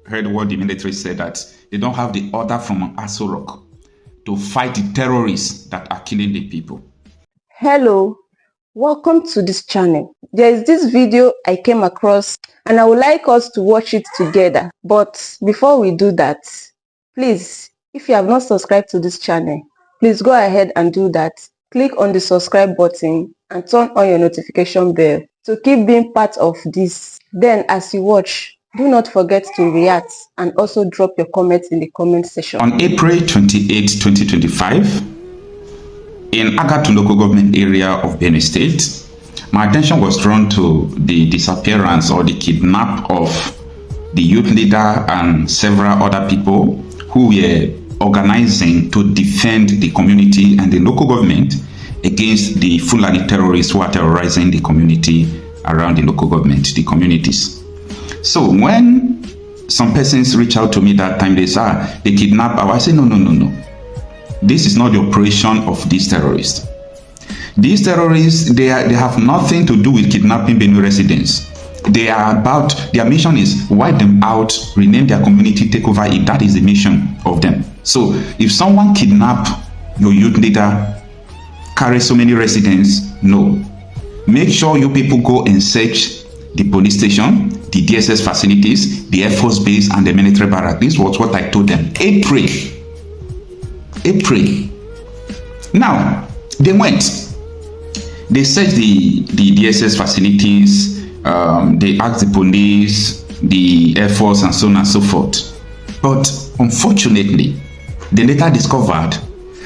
heard what the military said, that they don't have the order from Aso Rock to fight the terrorists that are killing the people. Hello, welcome to this channel. There is this video I came across and I would like us to watch it together. But before we do that, please, if you have not subscribed to this channel, please go ahead and do that. Click on the subscribe button and turn on your notification bell to keep being part of this. Then as you watch, do not forget to react and also drop your comments in the comment section. On April 28, 2025, in Agatu local government area of Benue State, my attention was drawn to the disappearance or the kidnap of the youth leader and several other people who were organizing to defend the community and the local government against the Fulani terrorists who are terrorizing the community around the local government, the communities. So when some persons reach out to me that time, they say, they kidnap, I say, no. This is not the operation of these terrorists. These terrorists, they have nothing to do with kidnapping Benue residents. Their mission is wipe them out, rename their community, take over it. That is the mission of them. So if someone kidnap your youth leader, carry so many residents, no. Make sure you people go and search the police station, the DSS facilities, the Air Force base, and the military barrack. This was what I told them. April. Now, they went. They searched the DSS facilities, they asked the police, the Air Force, and so on and so forth. But unfortunately, they later discovered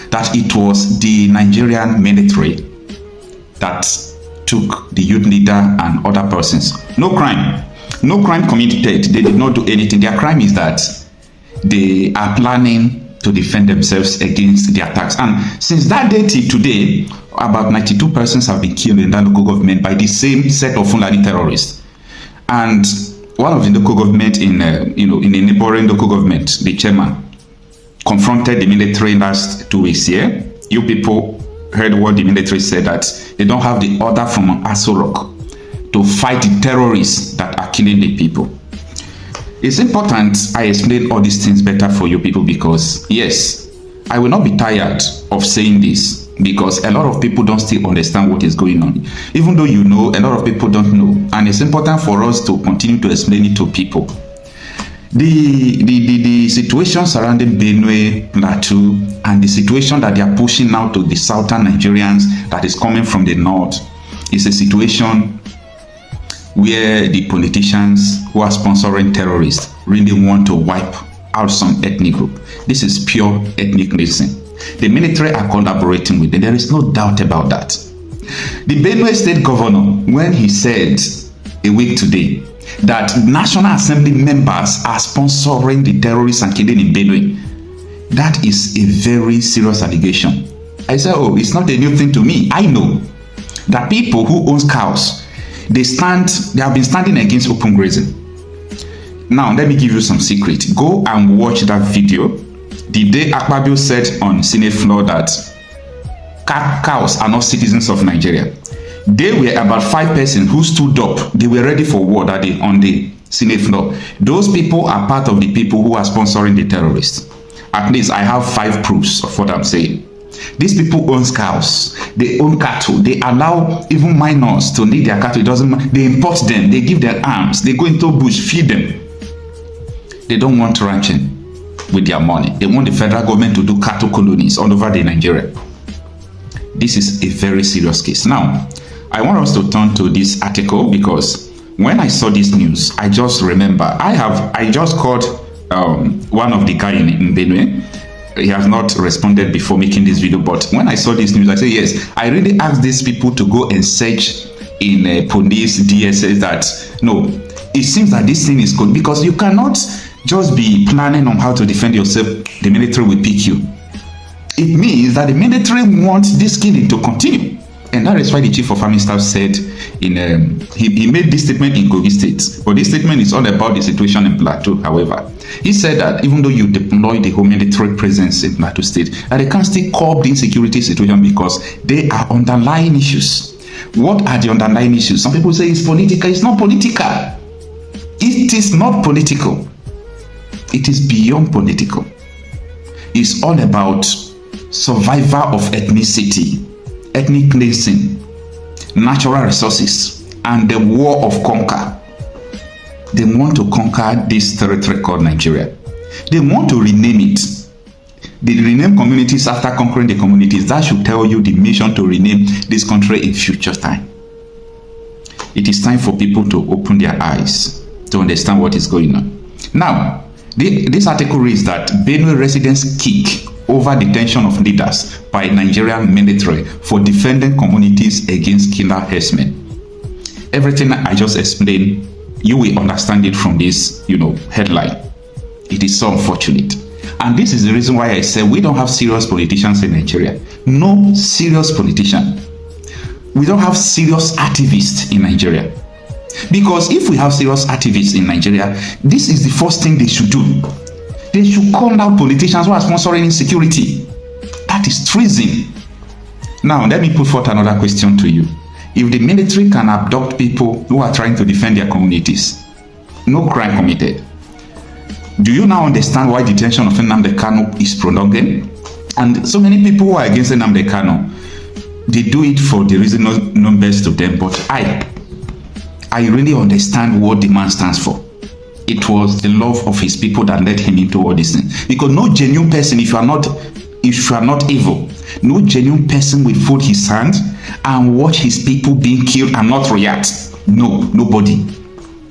that it was the Nigerian military that took the youth leader and other persons. No crime committed. They did not do anything. Their crime is that they are planning to defend themselves against the attacks. And since that day till today, about 92 persons have been killed in that local government by the same set of Fulani terrorists. And one of the local government in a neighboring local government, the chairman, confronted the military last 2 weeks here. You people heard what the military said, that they don't have the order from Aso Rock to fight the terrorists that are killing the people. It's important I explain all these things better for you people, because yes, I will not be tired of saying this, because a lot of people don't still understand what is going on. Even though you know, a lot of people don't know, and it's important for us to continue to explain it to people. The situation surrounding Benue Plateau and the situation that they are pushing now to the southern Nigerians that is coming from the north is a situation where the politicians who are sponsoring terrorists really want to wipe out some ethnic group. This is pure ethnic reason. The military are collaborating with them. There is no doubt about that. The Benue State Governor, when he said a week today that National Assembly members are sponsoring the terrorists and killing in Benue, that is a very serious allegation. I said, oh, it's not a new thing to me. I know that people who own cows, they have been standing against open grazing. Now, let me give you some secret. Go and watch that video. The day Akpabio said on Senate floor that cows are not citizens of Nigeria, they were about 5 persons who stood up. They were ready for war that day on the Senate floor. Those people are part of the people who are sponsoring the terrorists. At least I have 5 proofs of what I'm saying. These people own cows, they own cattle, they allow even minors to need their cattle. It doesn't matter. They import them, they give them arms, they go into bush, feed them. They don't want ranching with their money. They want the federal government to do cattle colonies all over the Nigeria. This is a very serious case. Now, I want us to turn to this article, because when I saw this news, I just remember, I just called one of the guy in Benue. He has not responded before making this video, but when I saw this news, I said, yes, I really asked these people to go and search in police, DSS, that no, it seems that this thing is good, because you cannot just be planning on how to defend yourself. The military will pick you. It means that the military wants this killing to continue. And that is why the chief of army staff said he made this statement in Kogi State. But this statement is all about the situation in Plateau, however. He said that even though you deploy the whole military presence in Plateau State, that they can still curb the insecurity situation because there are underlying issues. What are the underlying issues? Some people say it's political. It's not political. It is not political. It is beyond political. It's all about survival of ethnicity, ethnic cleansing, natural resources, and the war of conquer. They want to conquer this territory called Nigeria. They want to rename it. They rename communities after conquering the communities. That should tell you the mission to rename this country in future time. It is time for people to open their eyes to understand what is going on. Now, this article reads that Benue residents kick over detention of leaders by Nigerian military for defending communities against killer herdsmen. Everything I just explained, you will understand it from this, headline. It is so unfortunate. And this is the reason why I say we don't have serious politicians in Nigeria. No serious politician. We don't have serious activists in Nigeria. Because if we have serious activists in Nigeria, this is the first thing they should do. They should call out politicians who are sponsoring insecurity. That is treason. Now, let me put forth another question to you. If the military can abduct people who are trying to defend their communities, no crime committed, do you now understand why detention of Nnamdi Kanu is prolonging? And so many people who are against Nnamdi Kanu, they do it for the reason known best to them, but I really understand what the man stands for. It was the love of his people that led him into all these things. Because no genuine person, if you are not evil, no genuine person will fold his hands and watch his people being killed and not react. No, nobody.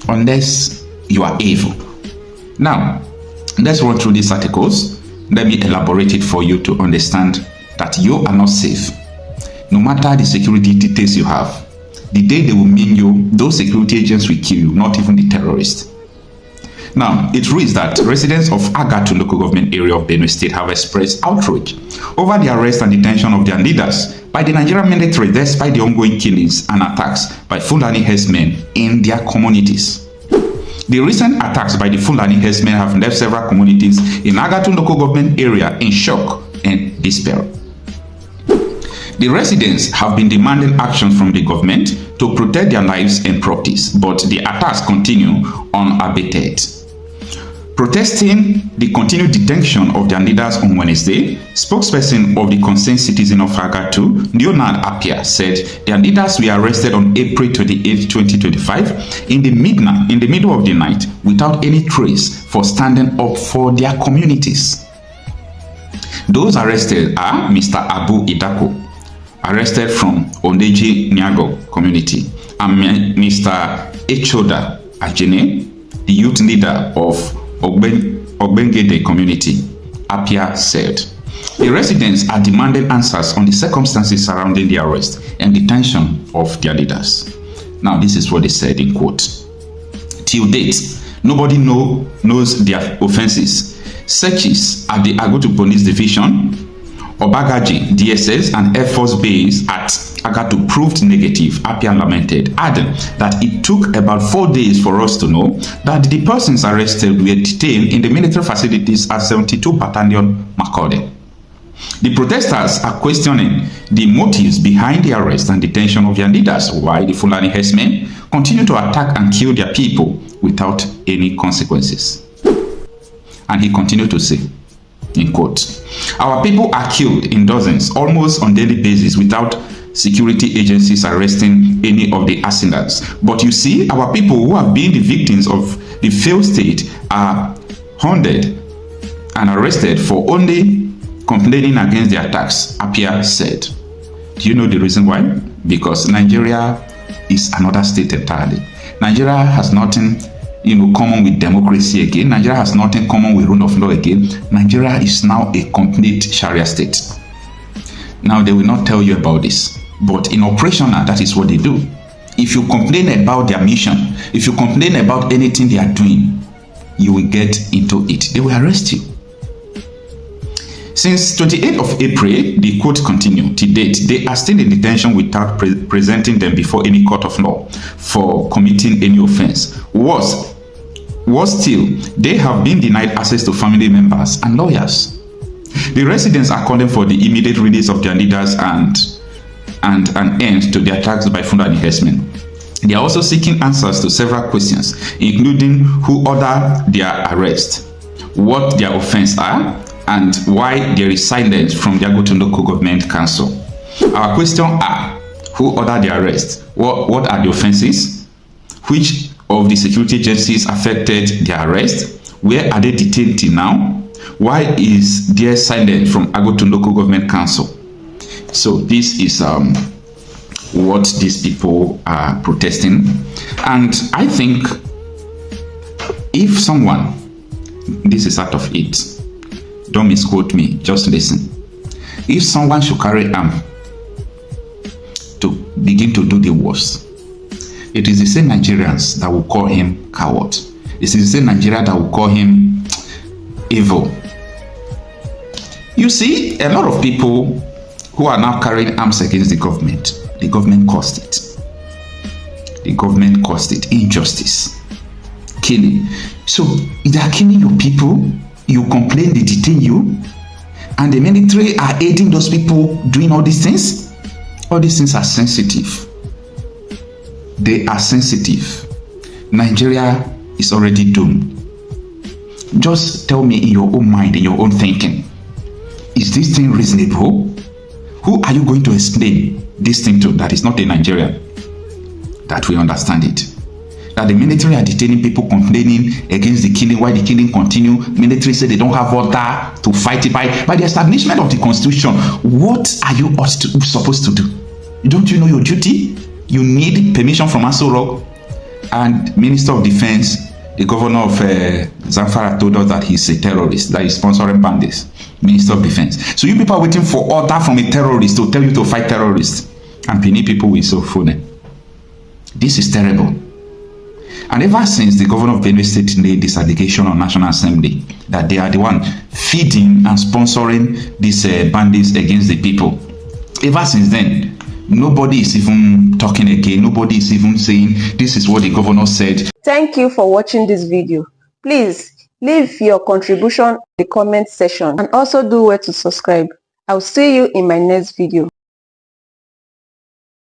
Unless you are evil. Now, let's run through these articles. Let me elaborate it for you to understand that you are not safe. No matter the security details you have, the day they will mean you, those security agents will kill you, not even the terrorists. Now, it reads that residents of Agatu local government area of Benue State have expressed outrage over the arrest and detention of their leaders by the Nigerian military despite the ongoing killings and attacks by Fulani herdsmen in their communities. The recent attacks by the Fulani herdsmen have left several communities in Agatu local government area in shock and despair. The residents have been demanding action from the government to protect their lives and properties, but the attacks continue unabated. Protesting the continued detention of their leaders on Wednesday, spokesperson of the concerned citizen of Agatu, Leonard Appiah, said their leaders were arrested on April 28, 2025 in the middle of the night without any trace for standing up for their communities. Those arrested are Mr. Abu Idako, arrested from Oneji Nyago community, and Mr. Echoda Ajene, the youth leader of Ogbengede community, Appiah said. The residents are demanding answers on the circumstances surrounding the arrest and detention of their leaders. Now, this is what they said in quote. Till date, nobody knows their offenses. Searches at the Agatu Police Division, Obagaji, DSS, and Air Force Base at Agatu proved negative, Appiah lamented, adding that it took about 4 days for us to know that the persons arrested were detained in the military facilities at 72 Battalion Makode. The protesters are questioning the motives behind the arrest and detention of their leaders, while the Fulani herdsmen continue to attack and kill their people without any consequences. And he continued to say, in quote, our people are killed in dozens, almost on daily basis, without security agencies arresting any of the assailants. But you see, our people who have been the victims of the failed state are hunted and arrested for only complaining against the attacks, Appiah said. Do you know the reason why? Because Nigeria is another state entirely. Nigeria has nothing common with democracy again. Nigeria has nothing common with rule of law again. Nigeria is now a complete Sharia state. Now, they will not tell you about this, but in operational, that is what they do. If you complain about their mission, if you complain about anything they are doing, you will get into it. They will arrest you. Since 28th of April, the quote continued, to date, they are still in detention without presenting them before any court of law for committing any offense. Worse still, they have been denied access to family members and lawyers. The residents are calling for the immediate release of their leaders and an end to the attacks by Fulani herdsmen. They are also seeking answers to several questions, including who ordered their arrest, what their offense are and why there is silence from the Agotun Local Government Council. Our question are, who ordered the arrest? What are the offenses? Which of the security agencies affected the arrest? Where are they detained till now? Why is there silence from Agotun Local Government Council? So this is what these people are protesting. And I think if someone, this is out of it, don't misquote me, just listen. If someone should carry arm to begin to do the worst, it is the same Nigerians that will call him coward. It is the same Nigeria that will call him evil. You see, a lot of people who are now carrying arms against the government caused it. The government caused it. Injustice. Killing. So, they are killing your people, you complain, they detain you, and the military are aiding those people doing all these things? All these things are sensitive. They are sensitive. Nigeria is already doomed. Just tell me in your own mind, in your own thinking, is this thing reasonable? Who are you going to explain this thing to that is not a Nigerian? That we understand it. That the military are detaining people complaining against the killing, why the killing continue. Military say they don't have order to fight it by the establishment of the constitution. What are you supposed to do? Don't you know your duty? You need permission from Aso Rock. And Minister of Defense, the governor of Zamfara told us that he's a terrorist, that he's sponsoring bandits. Minister of Defense. So you people are waiting for order from a terrorist to tell you to fight terrorists. And penny people will so phone. This is terrible. And ever since the governor of Benue State made this allegation on National Assembly that they are the one feeding and sponsoring these bandits against the people, ever since then, nobody is even talking again. Nobody is even saying this is what the governor said. Thank you for watching this video. Please leave your contribution in the comment section and also do well to subscribe. I'll see you in my next video.